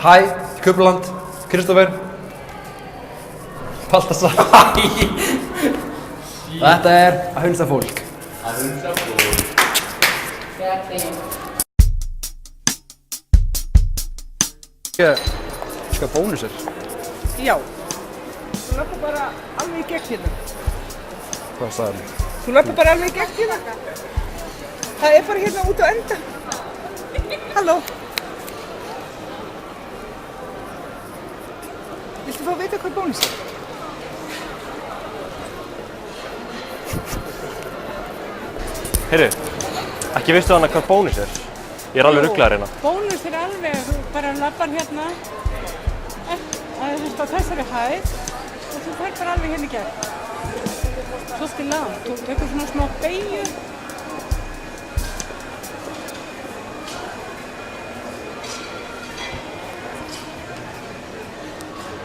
Hæ, Köpuland, Kristófer. Baltasar. Þetta að hunsa fólk. Að hunsa fólk. Hvað bónus er? Já. Þú löpur bara alveg í gegn hérna. Hvað sagði hann? Þú löpur bara alveg í gegn hérna. Það er bara hérna út á enda. Halló. Viltu fá að vita hvað bónus er? Heyrðu, ekki veistu hana hvað bónus er? Ég er alveg ruglaður hérna. Bónus er alveg, þú bara labbar hérna á þessari hæð og þú fær bara alveg hérna í gegn. Svolítið langt, þú tekur svona smá beygju.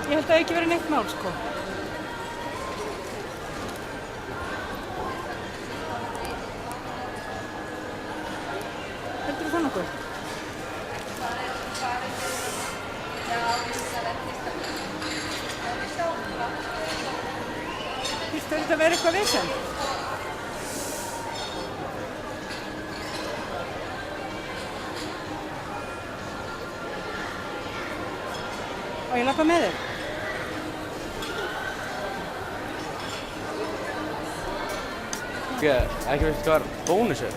Ég held að það ekki verið neitt mál, sko. Heldur þú það nokkuð? Fyrst þetta að vera eitthvað vesen? Og ég labba með þér? Ekki veistu hvað bónus er?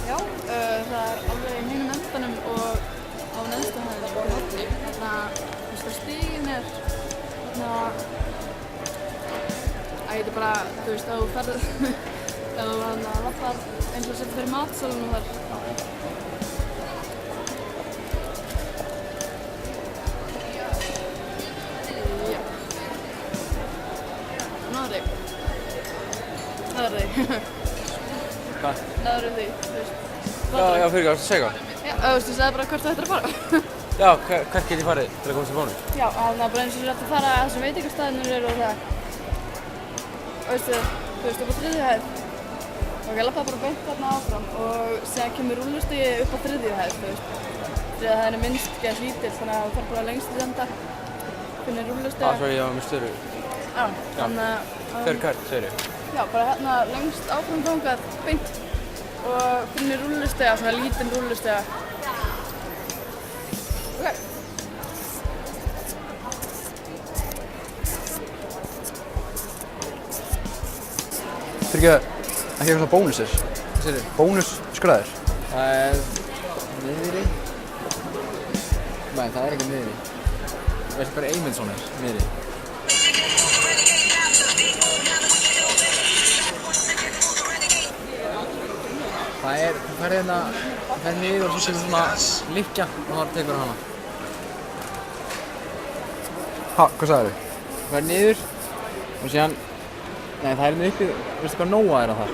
Já, það er alveg í hinum endanum og á neðstu hæðinni og horni. Þarna, þú veist hvað stiginn er, þarna, þetta er bara, þú veist, ef þú ferð, ef þú lappar eins og setja fyrir matsalunum þar. Já. Náður þig. Náður þig. Hvað? Náður þig, þú veist. Já, fyrir hvað, segja hvað? Já, þú veist, þú sagði bara hvert þú ættir að fara. Já, hvert get ég farið til að komast í bónus? Já, þannig að bara eins og þú ætti að fara að þessum veitingastæðinur eru og það. Veistu, þú veist, upp á 3. hæð. Og ég lappaði bara beint þarna áfram og síðan kemur rúllustigi upp á 3. hæð, þú veist. 3. hæðin er minnst gett lítill, þannig að þú fær bara lengst í enda. Finnir rúllustiga. Svo ég var með störu. Já, þannig að... Hver kart, segir ég? Já, bara hérna lengst áfram þangað, beint. Og finnir rúllustiga, svona lítinn rúllustiga. Ok. Fyrir ekki eitthvað bónus er? Hvað segir þið? Bónus skræðir? Það er miðri. Nei, það er ekki miðri. Það er bara Eymundsson er miðri. Það er, þú ferð hérna, þú ferð niður og svo kemur svona lykkja og þá tekur hana. Ha, hvað sagði þið? Þú ferð niður og síðan, nei það er hérna uppi, veistu hvað Nóa er á það?